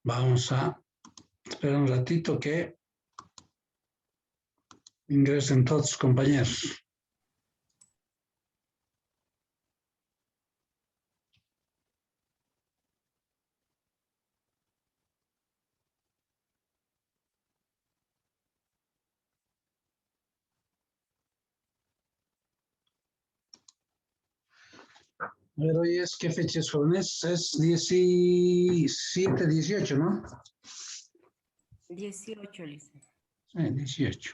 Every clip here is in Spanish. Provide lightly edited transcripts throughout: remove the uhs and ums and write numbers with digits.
Vamos a esperar un ratito que ingresen todos sus compañeros. A ver, hoy es, ¿qué fecha es, jóvenes? Es 17, 18, ¿no? 18, Lice. 18.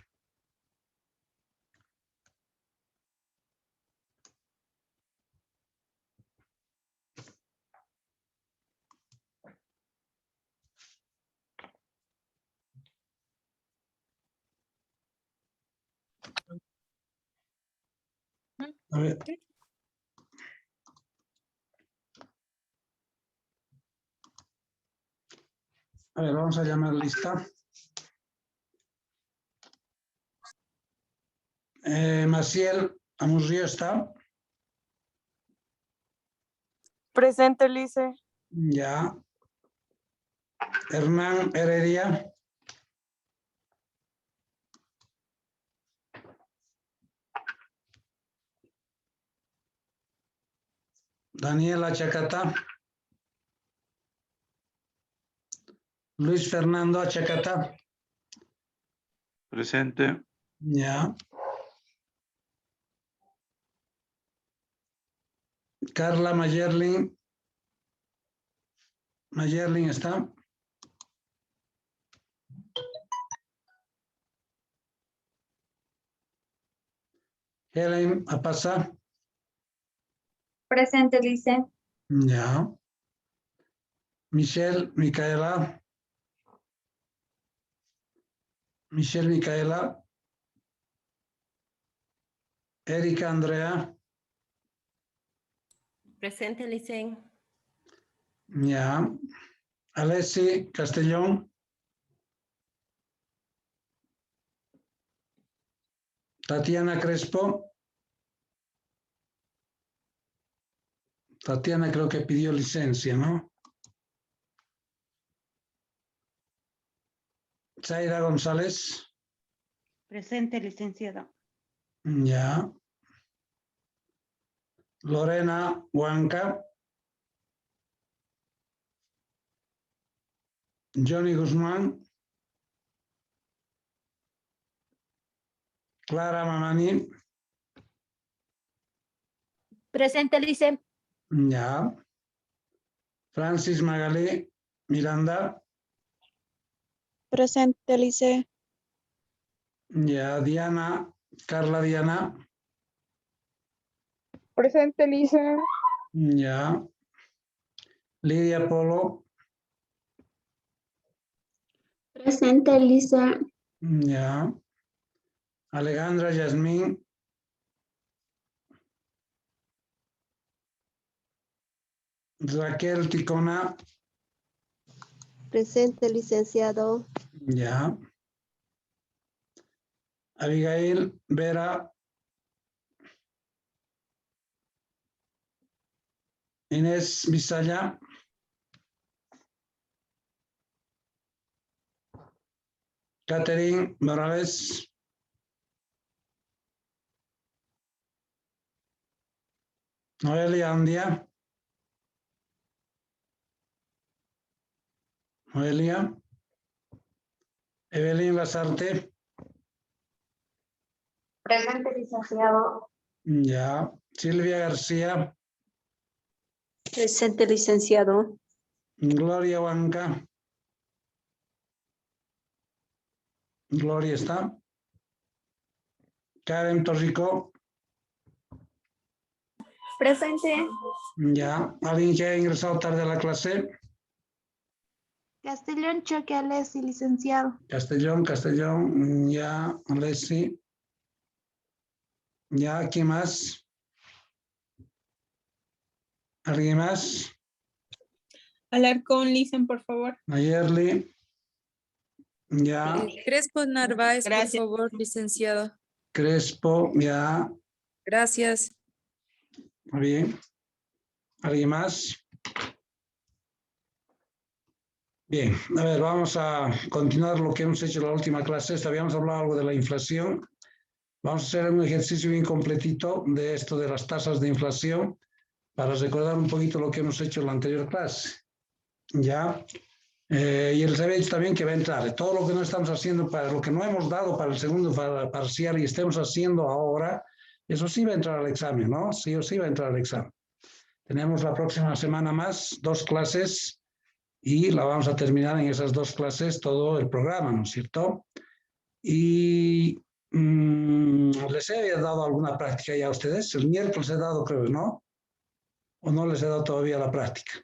A ver. A ver, vamos a llamar lista. Maciel Amurrio está. Presente, Lice. Ya. Hernán Heredia. Daniela Chacata. Luis Fernando Chacata. Presente. Ya. Carla Mayerlin. Mayerlin está. Helen Apasa. Presente, Lice. Ya. Michelle Micaela. Michelle Micaela. Erika Andrea. Presente, Lice. Ya. Alessi Castellón. Tatiana Crespo. Tatiana creo que pidió licencia, ¿no? Zaira González. Presente, licenciado. Ya. Lorena Huanca. Johnny Guzmán. Clara Mamani. Presente, Lice. Ya. Francis Magalí Miranda. Presente, Lice. Ya. Diana, Carla Diana. Presente, Lice. Ya. Lidia Polo. Presente, Lice. Ya. Alejandra Yasmín. Raquel Ticona. Presente, licenciado. Ya. Abigail Vera. Inés Visaya. Catherine Morales. Noelia Andia. Noelia. Evelyn Lasarte. Presente, licenciado. Ya. Silvia García. Presente, licenciado. Gloria Huanca. Gloria está. Karen Torrico. Presente. Ya. ¿Alguien que ha ingresado tarde a la clase? Castellón Choque Alessi, licenciado. Castellón. Ya. Alessi. Ya. ¿Quién más? ¿Alguien más? Alarcón, Listen, por favor. Nayerli. Ya. Crespo Narváez, Gracias. por favor, licenciado. Crespo. Ya. Gracias. Muy bien. ¿Alguien más? Bien, a ver, vamos a continuar lo que hemos hecho en la última clase. Habíamos hablado algo de la inflación. Vamos a hacer un ejercicio bien completito de esto de las tasas de inflación para recordar un poquito lo que hemos hecho en la anterior clase. ¿Ya? Y él se ve también que va a entrar. Todo lo que no estamos haciendo, para lo que no hemos dado para el segundo parcial y estemos haciendo ahora, eso sí va a entrar al examen, ¿no? Sí o sí va a entrar al examen. Tenemos la próxima semana más 2 clases y la vamos a terminar en esas 2 clases todo el programa, ¿no es cierto? Y les he dado alguna práctica ya a ustedes. El miércoles he dado, creo, ¿no? ¿O no les he dado todavía la práctica?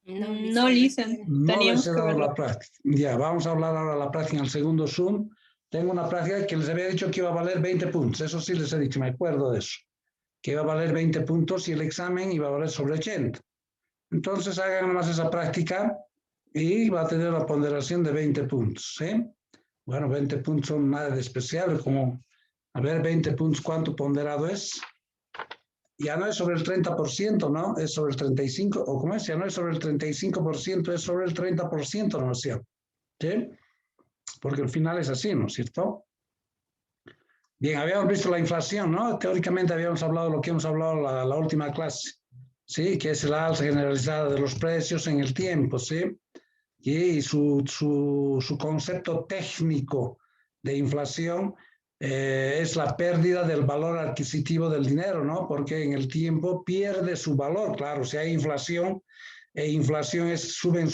No, Lisen. No Teníamos les he que dado verlo. la práctica. Ya, vamos a hablar ahora de la práctica en el segundo Zoom. Tengo una práctica que les había dicho que iba a valer 20 puntos. Eso sí les he dicho, me acuerdo de eso. Que iba a valer 20 puntos y el examen iba a valer sobre 80. Entonces hagan nomás esa práctica y va a tener la ponderación de 20 puntos. ¿Sí? Bueno, 20 puntos son nada de especial. Como, a ver, 20 puntos, ¿cuánto ponderado es? Ya no es sobre el 30%, ¿no? Es sobre el 35%, o como es, ya no es sobre el 35%, es sobre el 30%, ¿no es cierto? ¿Sí? Porque el final es así, ¿no es cierto? Bien, habíamos visto la inflación, ¿no? Teóricamente habíamos hablado lo que hemos hablado la última clase, ¿sí? Que es la alza generalizada de los precios en el tiempo, ¿sí? Y su concepto técnico de inflación es la pérdida del valor adquisitivo del dinero, ¿no? Porque en el tiempo pierde su valor. Claro, si hay inflación, inflación es suben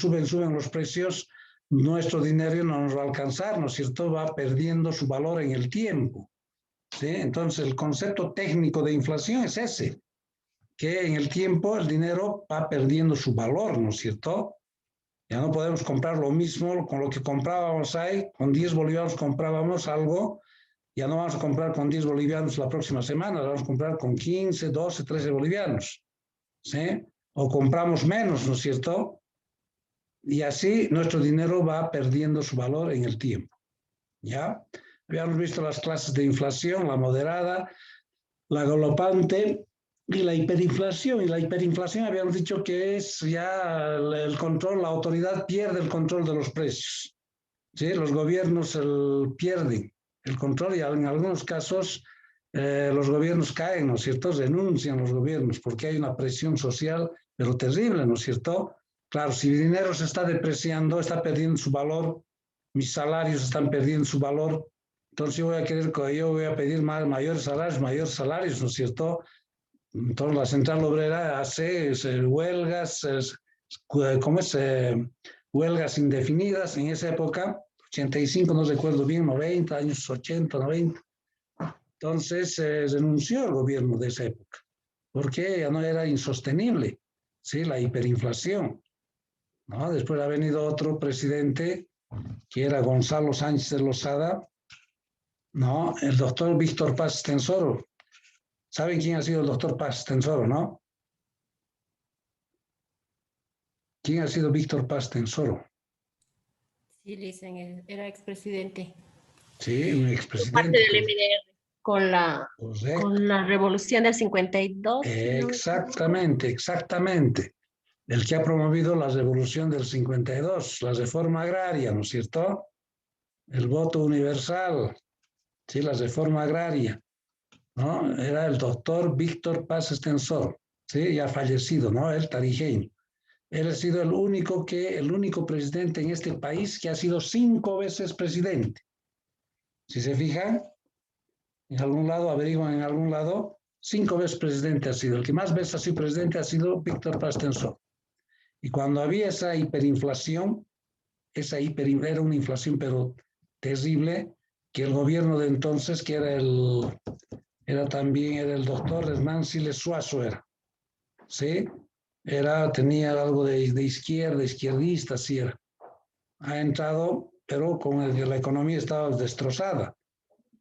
los precios, nuestro dinero no nos va a alcanzar, ¿no es cierto? Va perdiendo su valor en el tiempo, ¿sí? Entonces, el concepto técnico de inflación es ese, que en el tiempo el dinero va perdiendo su valor, ¿no es cierto? Ya no podemos comprar lo mismo con lo que comprábamos ahí, con 10 bolivianos comprábamos algo, ya no vamos a comprar con 10 bolivianos la próxima semana, vamos a comprar con 15, 12, 13 bolivianos, ¿sí? O compramos menos, ¿no es cierto? Y así nuestro dinero va perdiendo su valor en el tiempo, ¿ya? Habíamos visto las clases de inflación, la moderada, la galopante y la hiperinflación. Y la hiperinflación habíamos dicho que es ya el control, la autoridad pierde el control de los precios, ¿sí? Los gobiernos pierden el control y en algunos casos los gobiernos caen, ¿no es cierto? Renuncian los gobiernos porque hay una presión social, pero terrible, ¿no es cierto? Claro, si el dinero se está depreciando, está perdiendo su valor, mis salarios están perdiendo su valor, entonces yo voy a pedir mayores salarios, ¿no es cierto? Entonces la central obrera hace huelgas, ¿cómo es? Huelgas indefinidas en esa época, 85, no recuerdo bien, 90, años 80, 90. Entonces renunció el gobierno de esa época, porque ya no era insostenible, ¿sí? La hiperinflación, ¿no? Después ha venido otro presidente, que era Gonzalo Sánchez de Lozada, ¿no? El doctor Víctor Paz Tensoro. ¿Saben quién ha sido el doctor Paz Tensoro, no? ¿Quién ha sido Víctor Paz Tensoro? Sí, dicen, era expresidente. Sí, un Parte expresidente. del MDR con la revolución del 52. Exactamente, exactamente. El que ha promovido la revolución del 52, la reforma agraria, ¿no es cierto? El voto universal, sí, la reforma agraria, ¿no? Era el doctor Víctor Paz Tensoro, sí, ya fallecido, ¿no? El tarijeño. Él ha sido el único presidente en este país que ha sido 5 veces presidente. Si se fijan, en algún lado, averiguan en algún lado, 5 veces presidente ha sido. El que más veces ha sido presidente ha sido Víctor Paz Tensoro. Y cuando había esa hiperinflación, era una inflación pero terrible, que el gobierno de entonces, que era también el doctor Hernán Siles Suazo, ¿sí? Tenía algo de izquierda, izquierdista, sí era. Ha entrado, pero la economía estaba destrozada,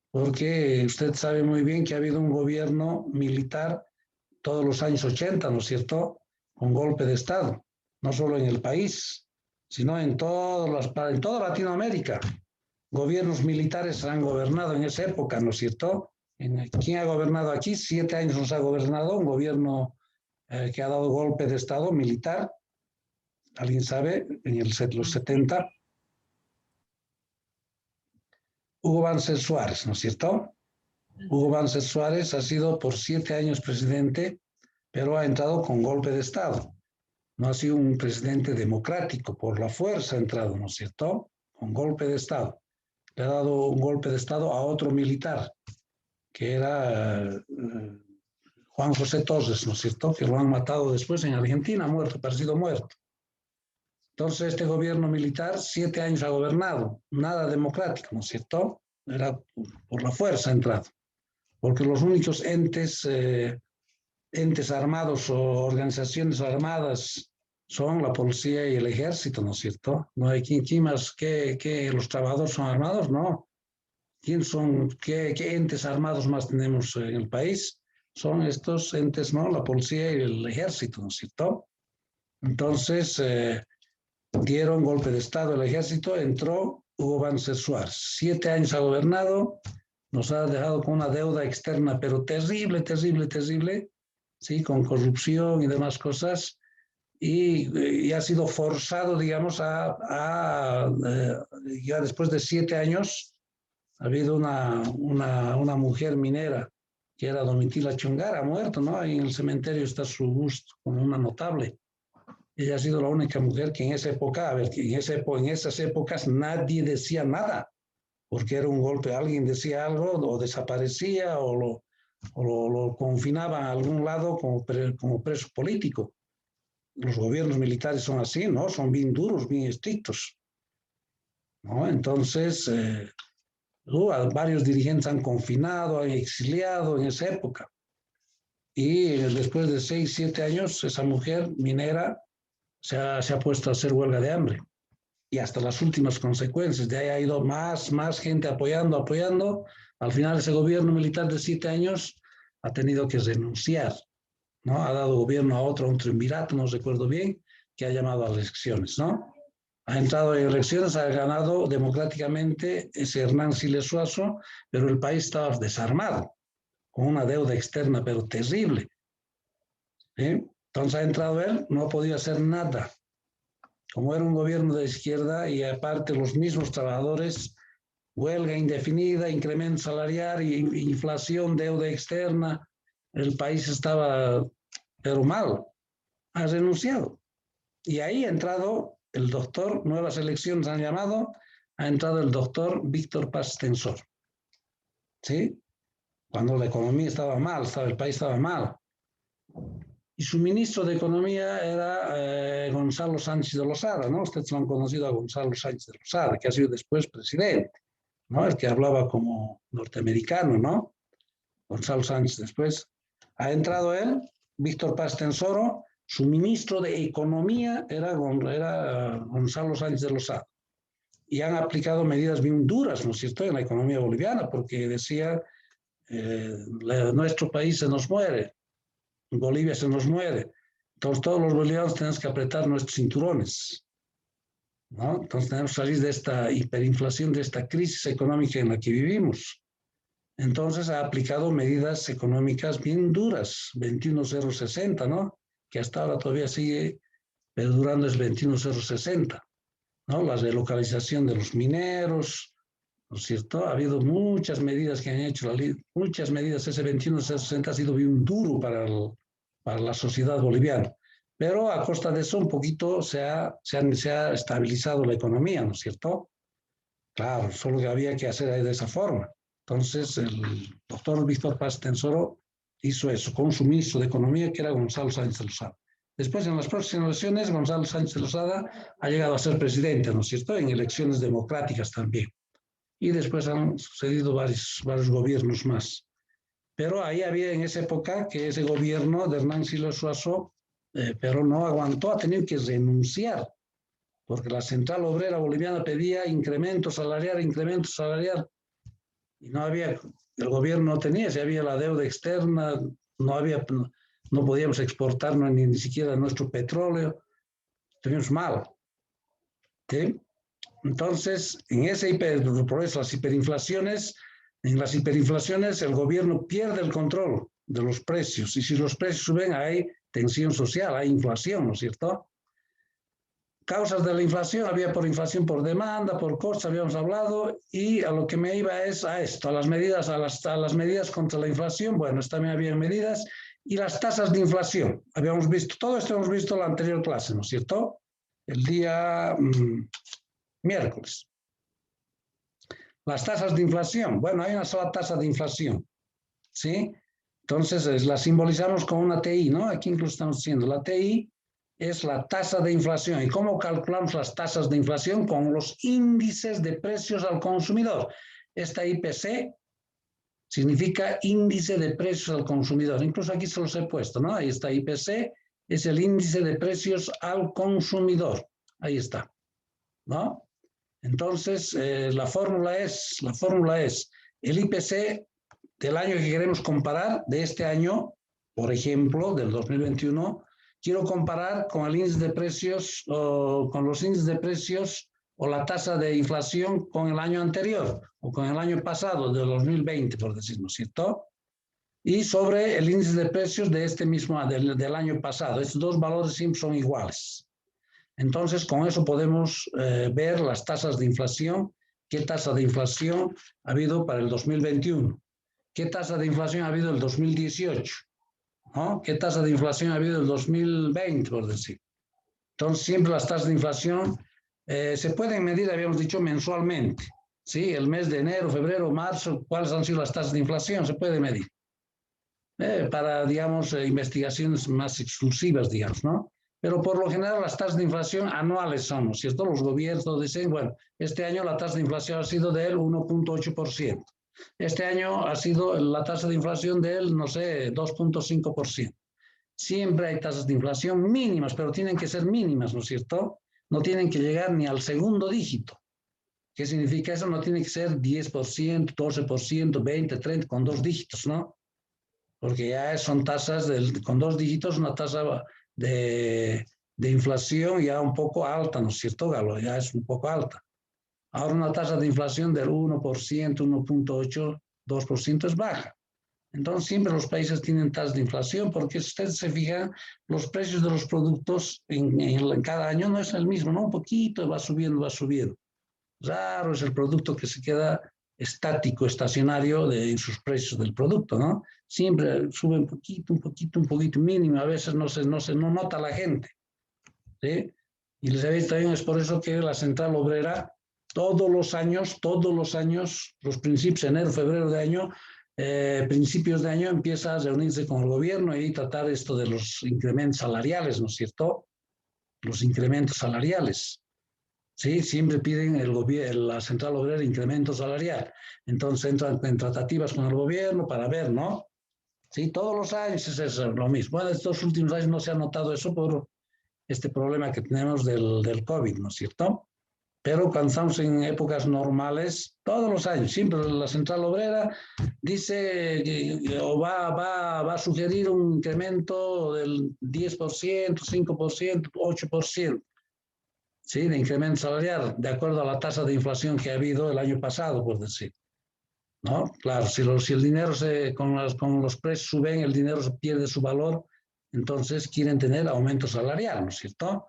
porque usted sabe muy bien que ha habido un gobierno militar todos los años 80, ¿no es cierto? Con golpe de Estado, no solo en el país, sino en toda Latinoamérica. Gobiernos militares han gobernado en esa época, ¿no es cierto? ¿Quién ha gobernado aquí? 7 años nos ha gobernado un gobierno que ha dado golpe de Estado militar, ¿Alguien sabe? En los 70. Hugo Banzer Suárez, ¿no es cierto? Hugo Banzer Suárez ha sido por 7 años presidente, pero ha entrado con golpe de Estado. No ha sido un presidente democrático, por la fuerza ha entrado, ¿no es cierto? Con golpe de Estado. Le ha dado un golpe de Estado a otro militar, que era Juan José Torres, ¿no es cierto? Que lo han matado después en Argentina, muerto, parecido muerto. Entonces, este gobierno militar 7 años ha gobernado, nada democrático, ¿no es cierto? Era por la fuerza entrado, porque los únicos entes armados o organizaciones armadas son la policía y el ejército, ¿no es cierto? No hay quién más que los trabajadores son armados, no. ¿Qué entes armados más tenemos en el país? Son estos entes, ¿no? La policía y el ejército, ¿no es cierto? Entonces, dieron golpe de Estado al ejército, entró Hugo Banzer Suárez. 7 años ha gobernado, nos ha dejado con una deuda externa, pero terrible, terrible, terrible, ¿sí? Con corrupción y demás cosas, y ha sido forzado, digamos, ya después de 7 años, ha habido una mujer minera, que era Domitila Chongara, ha muerto, ¿no? Ahí en el cementerio está su busto, como una notable. Ella ha sido la única mujer que en esa época, a ver, que en esas épocas nadie decía nada, porque era un golpe, alguien decía algo, o desaparecía, o lo confinaban a algún lado como preso político. Los gobiernos militares son así, ¿no? Son bien duros, bien estrictos, ¿no? Entonces, varios dirigentes han confinado, han exiliado en esa época. Y después de 6, 7 años, esa mujer minera se ha puesto a hacer huelga de hambre. Y hasta las últimas consecuencias. De ahí ha ido más gente apoyando. Al final, ese gobierno militar de 7 años ha tenido que renunciar, ¿no? Ha dado gobierno a otro triunvirato, no recuerdo bien, que ha llamado a elecciones, ¿no? Ha entrado en elecciones, ha ganado democráticamente ese Hernán Siles Suazo, pero el país estaba desarmado, con una deuda externa, pero terrible. ¿Sí? Entonces ha entrado él, no ha podido hacer nada. Como era un gobierno de izquierda y aparte los mismos trabajadores, huelga indefinida, incremento salarial, inflación, deuda externa, el país estaba, pero mal, ha renunciado. Y ahí ha entrado el doctor, nuevas elecciones han llamado, ha entrado el doctor Víctor Paz Tensor. ¿Sí? Cuando la economía estaba mal, el país estaba mal. Y su ministro de Economía era Gonzalo Sánchez de Losada, ¿no? Ustedes lo han conocido a Gonzalo Sánchez de Losada, que ha sido después presidente, ¿no? El que hablaba como norteamericano, ¿no? Gonzalo Sánchez después. Ha entrado él, Víctor Paz Tensoro, su ministro de Economía era Gonzalo Sánchez de Losada. Y han aplicado medidas bien duras, ¿no es cierto?, en la economía boliviana, porque decía, nuestro país se nos muere, Bolivia se nos muere. Entonces todos los bolivianos tenemos que apretar nuestros cinturones, ¿no? Entonces tenemos que salir de esta hiperinflación, de esta crisis económica en la que vivimos. Entonces ha aplicado medidas económicas bien duras, 21.060, ¿no? Que hasta ahora todavía sigue perdurando es 21.060, ¿no? La relocalización de los mineros, ¿no es cierto? Ha habido muchas medidas que han hecho, muchas medidas, ese 21.060 ha sido bien duro para la sociedad boliviana. Pero a costa de eso un poquito se ha estabilizado la economía, ¿no es cierto? Claro, solo que había que hacer de esa forma. Entonces el doctor Víctor Paz Tensoro hizo eso con su ministro de Economía, que era Gonzalo Sánchez de Losada. Después, en las próximas elecciones, Gonzalo Sánchez de Losada ha llegado a ser presidente, ¿no es cierto?, en elecciones democráticas también. Y después han sucedido varios gobiernos más. Pero ahí había en esa época que ese gobierno de Hernán Siles Suazo, pero no aguantó, ha tenido que renunciar, porque la Central Obrera Boliviana pedía incremento salarial, y no había, el gobierno no tenía, si había la deuda externa, no podíamos exportar ni siquiera nuestro petróleo, teníamos mal. ¿Sí? Entonces, por eso las hiperinflaciones, en las hiperinflaciones el gobierno pierde el control de los precios, y si los precios suben hay tensión social, hay inflación, ¿no es cierto? causas de la inflación, había por inflación por demanda, por costes, habíamos hablado, y a lo que me iba es a esto, a las medidas contra la inflación. Bueno, también había medidas, y las tasas de inflación. Habíamos visto, todo esto hemos visto en la anterior clase, ¿no es cierto? El día miércoles. Las tasas de inflación. Bueno, hay una sola tasa de inflación, ¿sí? Entonces, la simbolizamos con una TI, ¿no? Aquí incluso estamos diciendo, la TI es la tasa de inflación. ¿Y cómo calculamos las tasas de inflación? Con los índices de precios al consumidor. Esta IPC significa índice de precios al consumidor. Incluso aquí se los he puesto, ¿no? Ahí está, IPC es el índice de precios al consumidor. Ahí está, ¿no? Entonces, la fórmula es el IPC del año que queremos comparar, de este año, por ejemplo, del 2021, quiero comparar con el índice de precios, con los índices de precios o la tasa de inflación con el año anterior o con el año pasado, del 2020, por decirlo, ¿cierto? Y sobre el índice de precios de este mismo, del año pasado. Estos dos valores siempre son iguales. Entonces, con eso podemos ver las tasas de inflación, qué tasa de inflación ha habido para el 2021, qué tasa de inflación ha habido el 2018, ¿no? ¿Qué tasa de inflación ha habido el 2020, por decir? Entonces, siempre las tasas de inflación se pueden medir, habíamos dicho, mensualmente. ¿Sí? El mes de enero, febrero, marzo, ¿cuáles han sido las tasas de inflación? Se puede medir. Para, digamos, investigaciones más exclusivas, digamos, ¿no? Pero por lo general las tasas de inflación anuales son, ¿no es cierto? Los gobiernos dicen, bueno, este año la tasa de inflación ha sido del 1.8%. Este año ha sido la tasa de inflación del, no sé, 2.5%. Siempre hay tasas de inflación mínimas, pero tienen que ser mínimas, ¿no es cierto? No tienen que llegar ni al segundo dígito. ¿Qué significa eso? No tiene que ser 10%, 12%, 20, 30, con dos dígitos, ¿no? Porque ya son tasas con dos dígitos, una tasa de inflación ya un poco alta, ¿no es cierto, Galo? Ya es un poco alta. Ahora una tasa de inflación del 1%, 1.8%, 2% es baja. Entonces siempre los países tienen tasas de inflación porque si ustedes se fijan, los precios de los productos en cada año no es el mismo, ¿no? Un poquito va subiendo, va subiendo. Raro es el producto que se queda estático, estacionario en sus precios del producto, ¿no? Siempre sube un poquito, mínimo, a veces no nota la gente, ¿sí? Y les he dicho también, es por eso que la Central Obrera, todos los años, los principios, enero, febrero de año, principios de año, empieza a reunirse con el gobierno y tratar esto de los incrementos salariales, ¿no es cierto? Los incrementos salariales. Sí, siempre piden la Central Obrera incremento salarial. Entonces entran en tratativas con el gobierno para ver, ¿no? Sí, todos los años es lo mismo. Bueno, estos últimos años no se ha notado eso por este problema que tenemos del COVID, ¿no es cierto? Pero cuando estamos en épocas normales, todos los años, siempre la Central Obrera dice o va a sugerir un incremento del 10%, 5%, 8%. ¿Sí? De incremento salarial, de acuerdo a la tasa de inflación que ha habido el año pasado, por decir. ¿No? Claro, si el dinero con los precios suben, el dinero pierde su valor, entonces quieren tener aumento salarial, ¿no es cierto?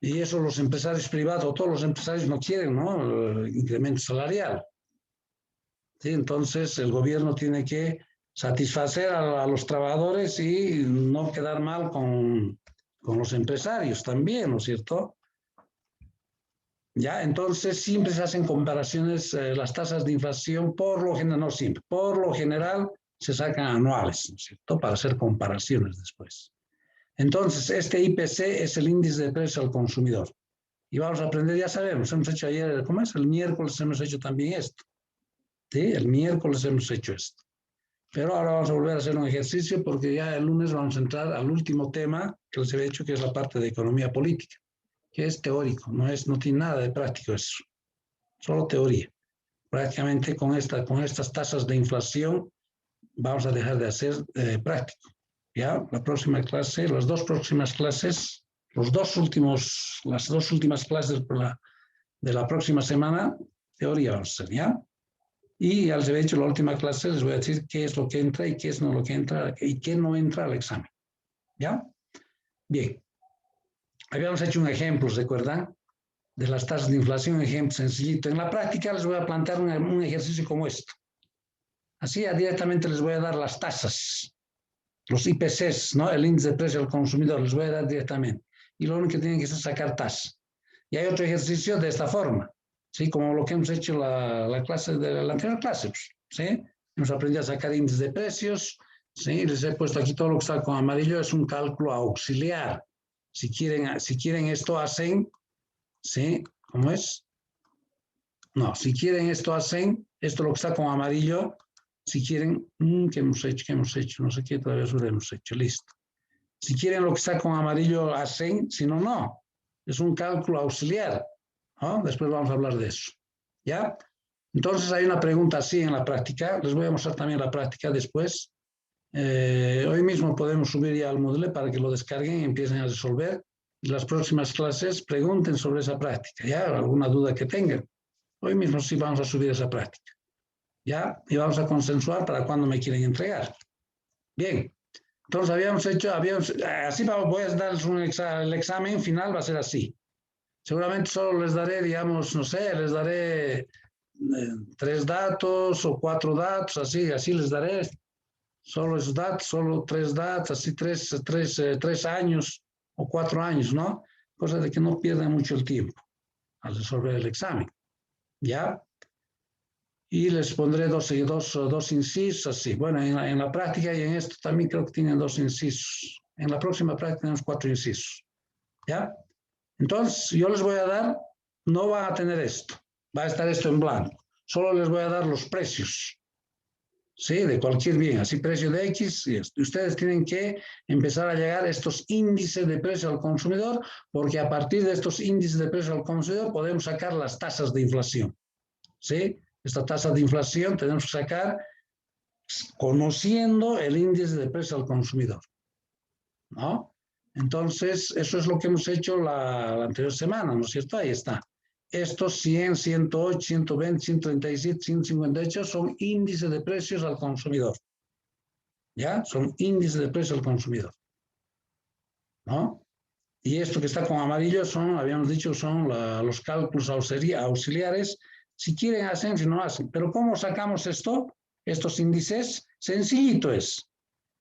Y eso los empresarios privados, todos los empresarios no quieren, ¿no? Incremento salarial. ¿Sí? Entonces el gobierno tiene que satisfacer a los trabajadores y no quedar mal con los empresarios también, ¿no es cierto? Ya, entonces siempre se hacen comparaciones, las tasas de inflación, por lo general, no siempre, por lo general se sacan anuales, ¿no es cierto? Para hacer comparaciones después. Entonces, este IPC es el índice de precio al consumidor. Y vamos a aprender, ya sabemos, hemos hecho ayer, ¿cómo es? El miércoles hemos hecho también esto. ¿Sí? El miércoles hemos hecho esto. Pero ahora vamos a volver a hacer un ejercicio porque ya el lunes vamos a entrar al último tema que les he dicho, que es la parte de economía política, que es teórico, no tiene nada de práctico eso, solo teoría. Prácticamente con estas tasas de inflación vamos a dejar de hacer práctico. Ya, la próxima clase, las dos próximas clases, las dos últimas clases de la próxima semana, teoría vamos a hacer, ¿ya? Y ya les he dicho, la última clase les voy a decir qué es lo que entra y qué es no lo que entra y qué no entra al examen. ¿Ya? Bien. habíamos hecho un ejemplo, ¿recuerdan? De las tasas de inflación, un ejemplo sencillito. En la práctica les voy a plantear un ejercicio como esto. Así directamente les voy a dar las tasas, los IPCs, ¿no? El índice de precio al consumidor, les voy a dar directamente. Y lo único que tienen que hacer es sacar tasa. Y hay otro ejercicio de esta forma, ¿sí? Como lo que hemos hecho la clase de la anterior clase, ¿sí? Hemos aprendido a sacar índices de precios, ¿sí? Les he puesto aquí todo lo que está con amarillo, es un cálculo auxiliar. Si quieren esto hacen, ¿sí? ¿Cómo es? No, si quieren esto hacen, esto lo que está con amarillo, si quieren, ¿qué hemos hecho? No sé qué todavía hemos hecho, listo. Si quieren lo que está con amarillo hacen, si no, no. Es un cálculo auxiliar, ¿no? Después vamos a hablar de eso, ¿ya? Entonces hay una pregunta así en la práctica, les voy a mostrar también la práctica después. Hoy mismo podemos subir ya al Moodle para que lo descarguen y empiecen a resolver. Y las próximas clases pregunten sobre esa práctica, ¿ya? Alguna duda que tengan. Hoy mismo sí vamos a subir esa práctica, ¿ya? Y vamos a consensuar para cuándo me quieren entregar. Bien, entonces así voy a darles el examen final, va a ser así. Seguramente solo les daré, digamos, no sé, les daré 3 datos o 4 datos, así les daré. Solo esos datos, solo 3 datos, así 3 años o 4 años, ¿no? Cosa de que no pierdan mucho el tiempo al resolver el examen, ¿ya? Y les pondré dos incisos así. Bueno, en la práctica y en esto también creo que tienen 2 incisos. En la próxima práctica tenemos 4 incisos, ¿ya? Entonces, yo les voy a dar, no van a tener esto, va a estar esto en blanco. Solo les voy a dar los precios, ¿sí? De cualquier bien, así precio de X y esto. Ustedes tienen que empezar a llegar a estos índices de precio al consumidor, porque a partir de estos índices de precio al consumidor podemos sacar las tasas de inflación, ¿sí? Esta tasa de inflación tenemos que sacar conociendo el índice de precio al consumidor, ¿no? Entonces, eso es lo que hemos hecho la anterior semana, ¿no es cierto? Ahí está. Estos 100, 108, 120, 137, 158 son índices de precios al consumidor, ¿ya? Son índices de precios al consumidor, ¿no? Y esto que está con amarillo habíamos dicho, son los cálculos auxiliares. Si quieren hacen, si no hacen. Pero ¿cómo sacamos estos índices? Sencillito es.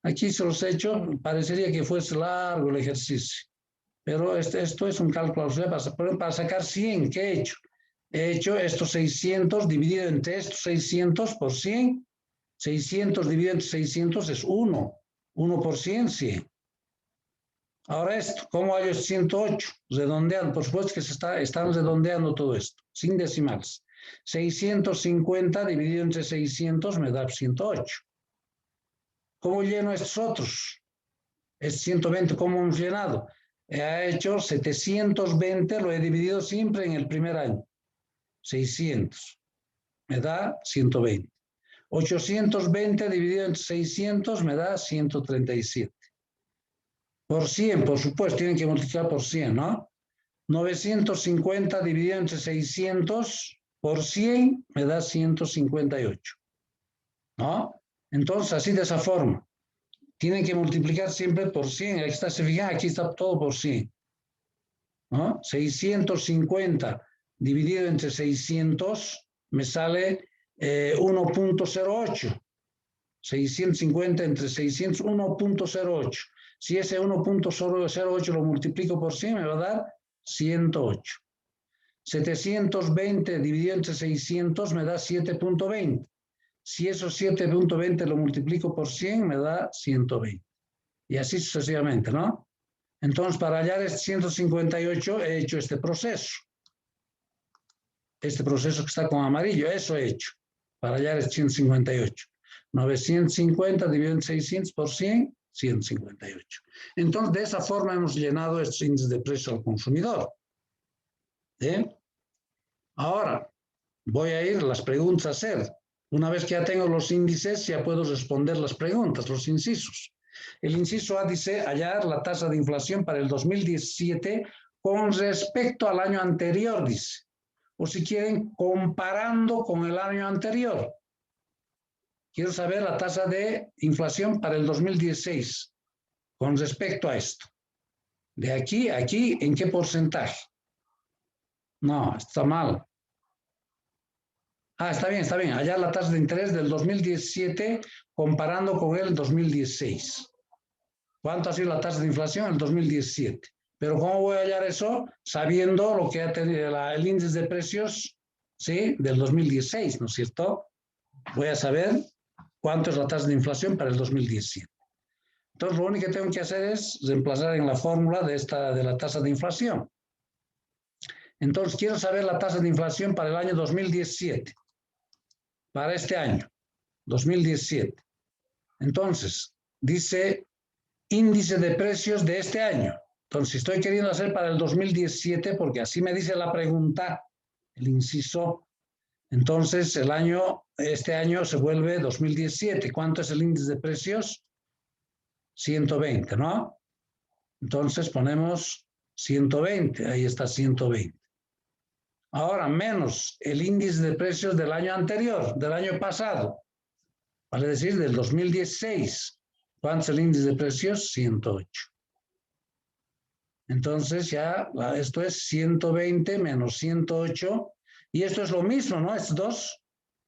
Aquí se los he hecho, parecería que fuese largo el ejercicio. Pero esto es un cálculo auxiliar para sacar 100. ¿Qué he hecho? He hecho estos 600 dividido entre estos 600 por 100. 600 dividido entre 600 es 1. 1 por 100, 100. Ahora esto, ¿cómo hay 108? Redondeando, por supuesto que están redondeando todo esto, sin decimales. 650 dividido entre 600 me da 108. ¿Cómo lleno estos otros? Es 120, ¿cómo hemos llenado? He hecho 720, lo he dividido siempre en el primer año. 600, me da 120. 820 dividido entre 600 me da 137. Por 100, por supuesto, tienen que multiplicar por 100, ¿no? 950 dividido entre 600 por 100 me da 158, ¿no? Entonces, así de esa forma. Tienen que multiplicar siempre por 100. Aquí está, se fijan, aquí está todo por 100, ¿no? 650 dividido entre 600 me sale 1.08. 650 entre 600, 1.08. Si ese 1.08 lo multiplico por 100, me va a dar 108. 720 dividido entre 600 me da 7.20. Si esos 7.20 lo multiplico por 100, me da 120. Y así sucesivamente, ¿no? Entonces, para hallar este 158, he hecho este proceso. Este proceso que está con amarillo, eso he hecho. Para hallar este 158. 950 dividido entre 600 por 100, 158. Entonces, de esa forma hemos llenado estos índices de precio al consumidor. ¿Bien? Ahora, voy a ir a las preguntas a hacer. Una vez que ya tengo los índices, ya puedo responder las preguntas, los incisos. El inciso A dice hallar la tasa de inflación para el 2017 con respecto al año anterior, dice. O si quieren, comparando con el año anterior. Quiero saber la tasa de inflación para el 2016 con respecto a esto. De aquí a aquí, ¿en qué porcentaje? No, está mal. Ah, está bien. Hallar la tasa de interés del 2017 comparando con el 2016. ¿Cuánto ha sido la tasa de inflación en el 2017? Pero ¿cómo voy a hallar eso? Sabiendo lo que ha tenido el índice de precios, ¿sí? Del 2016, ¿no es cierto? Voy a saber cuánto es la tasa de inflación para el 2017. Entonces, lo único que tengo que hacer es reemplazar en la fórmula de la tasa de inflación. Entonces, quiero saber la tasa de inflación para el año 2017. Para este año, 2017. Entonces, dice índice de precios de este año. Entonces, estoy queriendo hacer para el 2017, porque así me dice la pregunta, el inciso. Entonces, este año se vuelve 2017. ¿Cuánto es el índice de precios? 120, ¿no? Entonces, ponemos 120. Ahí está 120. Ahora, menos el índice de precios del año anterior, del año pasado. Vale decir, del 2016. ¿Cuánto es el índice de precios? 108. Entonces ya esto es 120 menos 108. Y esto es lo mismo, ¿no? Es 2.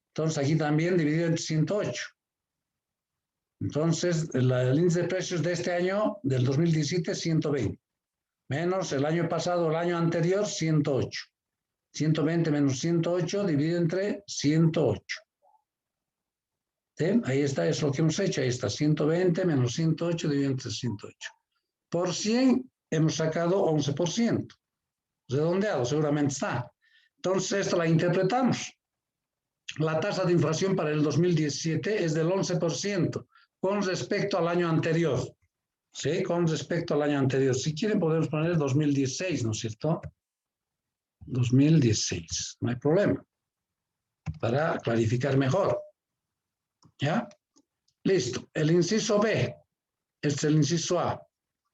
Entonces aquí también dividido entre 108. Entonces el índice de precios de este año, del 2017, 120. Menos el año pasado, el año anterior, 108. 120 menos 108 dividido entre 108. ¿Sí? Ahí está, es lo que hemos hecho. Ahí está, 120 menos 108 dividido entre 108. Por 100 hemos sacado 11%. Redondeado, seguramente está. Entonces, esto la interpretamos. La tasa de inflación para el 2017 es del 11% con respecto al año anterior. ¿Sí? Con respecto al año anterior. Si quieren, podemos poner 2016, ¿no es cierto? 2016, no hay problema. Para clarificar mejor. ¿Ya? Listo. El inciso B. Este es el inciso A.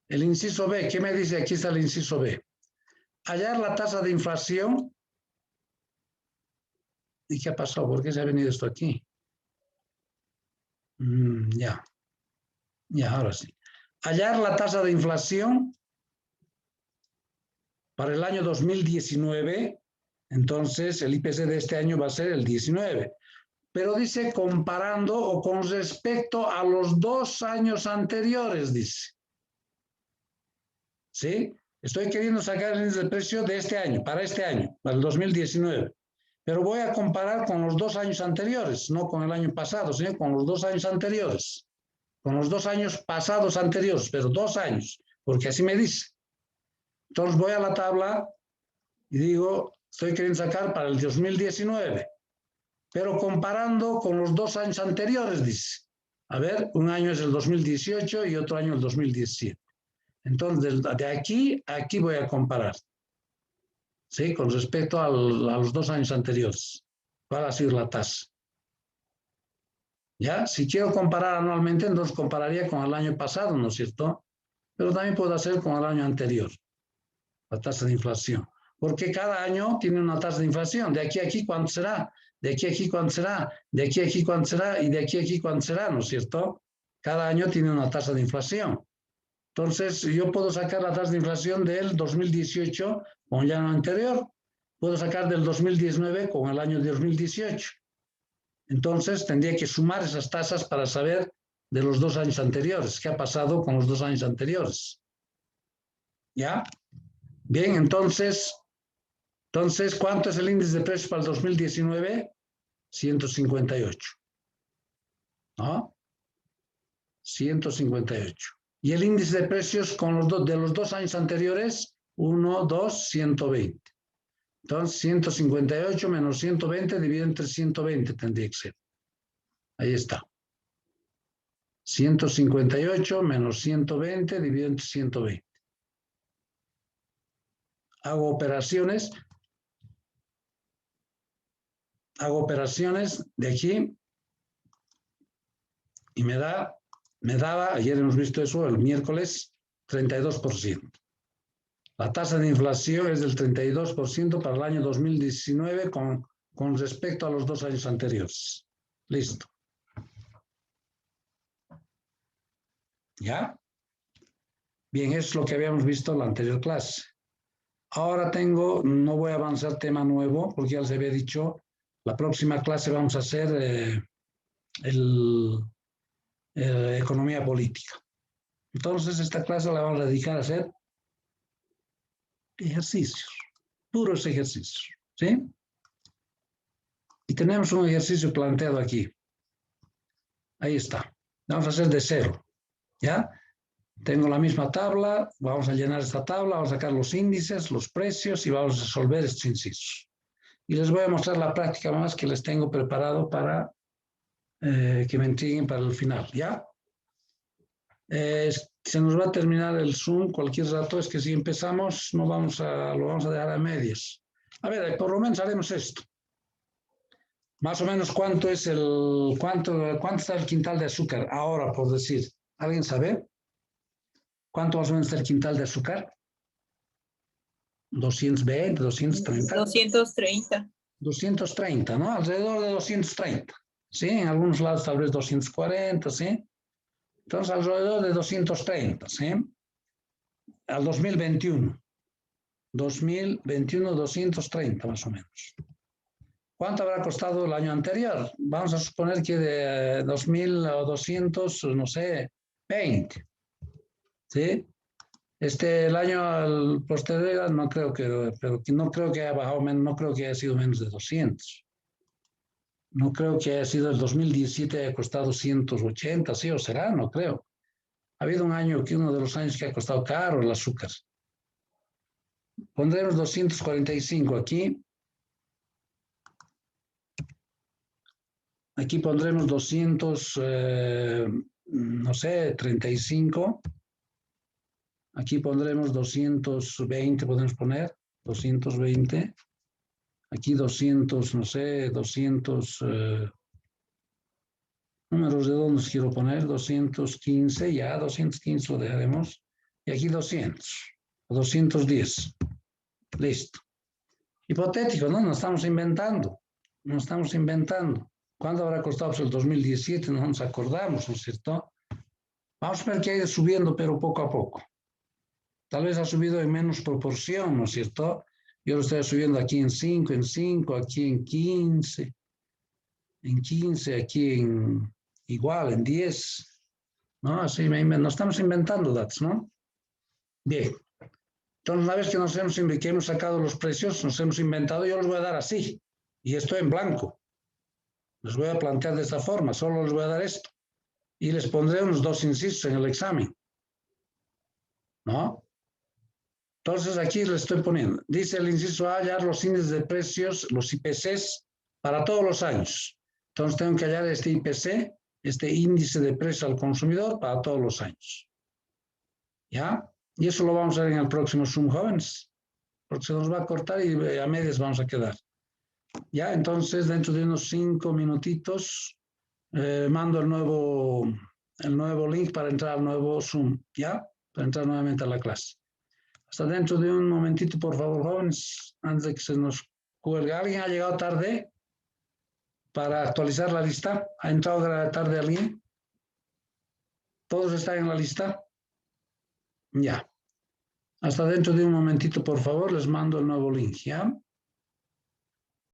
El inciso B, ¿qué me dice? Aquí está el inciso B. Hallar la tasa de inflación. ¿Y qué ha pasado? ¿Por qué se ha venido esto aquí? Ya. Ya, ahora sí. Hallar la tasa de inflación para el año 2019. Entonces, el IPC de este año va a ser el 19. Pero dice comparando o con respecto a los 2 años anteriores, dice. ¿Sí? Estoy queriendo sacar el índice de precio de este año, para el 2019. Pero voy a comparar con los 2 años anteriores, no con el año pasado, sino con los 2 años anteriores. Con los 2 años pasados anteriores, pero 2 años, porque así me dice. Entonces voy a la tabla y digo, estoy queriendo sacar para el 2019. Pero comparando con los 2 años anteriores, dice. A ver, un año es el 2018 y otro año el 2017. Entonces, de aquí a aquí voy a comparar. ¿Sí? Con respecto a los 2 años anteriores. ¿Cuál ha sido la tasa? ¿Ya? Si quiero comparar anualmente, entonces compararía con el año pasado, ¿no es cierto? Pero también puedo hacer con el año anterior. La tasa de inflación. Porque cada año tiene una tasa de inflación. De aquí a aquí, ¿cuánto será? De aquí a aquí, ¿cuánto será? De aquí a aquí, ¿cuánto será? Y de aquí a aquí, ¿cuánto será? ¿No es cierto? Cada año tiene una tasa de inflación. Entonces, yo puedo sacar la tasa de inflación del 2018 con el año anterior. Puedo sacar del 2019 con el año 2018. Entonces, tendría que sumar esas tasas para saber de los 2 años anteriores. ¿Qué ha pasado con los 2 años anteriores? ¿Ya? Bien, entonces, ¿cuánto es el índice de precios para el 2019? 158. ¿No? 158. Y el índice de precios de los 2 años anteriores, 1, 2, 120. Entonces, 158 menos 120 dividido entre 120 tendría que ser. Ahí está. 158 menos 120 dividido entre 120. Hago operaciones de aquí y me daba, ayer hemos visto eso, el miércoles, 32%. La tasa de inflación es del 32% para el año 2019 con respecto a los 2 años anteriores. Listo. ¿Ya? Bien, eso es lo que habíamos visto en la anterior clase. Ahora no voy a avanzar tema nuevo, porque ya les había dicho, la próxima clase vamos a hacer economía política. Entonces, esta clase la vamos a dedicar a hacer ejercicios, puros ejercicios, ¿sí? Y tenemos un ejercicio planteado aquí. Ahí está. Vamos a hacer de cero, ¿ya? Tengo la misma tabla, vamos a llenar esta tabla, vamos a sacar los índices, los precios y vamos a resolver estos incisos. Y les voy a mostrar la práctica más que les tengo preparado para que me entreguen para el final, ¿ya? Se nos va a terminar el Zoom cualquier rato, es que si empezamos lo vamos a dejar a medias. A ver, por lo menos haremos esto. Más o menos cuánto está el quintal de azúcar ahora, por decir. ¿Alguien sabe? ¿Cuánto más o menos está el quintal de azúcar? 220, 230. 230. 230, ¿no? Alrededor de 230. ¿Sí? En algunos lados tal vez 240, ¿sí? Entonces, alrededor de 230, ¿sí? Al 2021. 2021, 230 más o menos. ¿Cuánto habrá costado el año anterior? Vamos a suponer que de 200, no sé, 20. ¿Sí? El año posterior no creo que haya bajado menos, no creo que haya sido menos de 200. No creo que haya sido el 2017 haya costado 180, sí o será, no creo. Ha habido uno de los años que ha costado caro el azúcar. Pondremos 245 aquí. Aquí pondremos 200, no sé, 35. Aquí pondremos 220, podemos poner, 220. Aquí 200, no sé, 200, números redondos quiero poner, 215, ya 215 lo dejaremos. Y aquí 200, 210. Listo. Hipotético, ¿no? Nos estamos inventando. ¿Cuándo habrá costado? Pues el 2017, no nos acordamos, ¿no es cierto? Vamos a ver que ha ido subiendo, pero poco a poco. Tal vez ha subido en menos proporción, ¿no es cierto? Yo lo estoy subiendo aquí en 5, aquí en 15, aquí igual, en 10, ¿no? Así nos estamos inventando datos, ¿no? Bien. Entonces, una vez que hemos sacado los precios, nos hemos inventado, yo los voy a dar así. Y esto en blanco. Les voy a plantear de esta forma, solo les voy a dar esto. Y les pondré unos 2 incisos en el examen. ¿No? Entonces aquí les estoy poniendo. Dice el inciso A, hallar los índices de precios, los IPCs, para todos los años. Entonces tengo que hallar este IPC, este índice de precio al consumidor, para todos los años. ¿Ya? Y eso lo vamos a ver en el próximo Zoom, jóvenes. Porque se nos va a cortar y a medias vamos a quedar. Ya, entonces dentro de unos 5 minutitos mando el nuevo link para entrar al nuevo Zoom, ¿ya? Para entrar nuevamente a la clase. Hasta dentro de un momentito, por favor, jóvenes, antes de que se nos cuelgue. ¿Alguien ha llegado tarde para actualizar la lista? ¿Ha entrado tarde alguien? ¿Todos están en la lista? Ya. Hasta dentro de un momentito, por favor, les mando el nuevo link, ¿ya?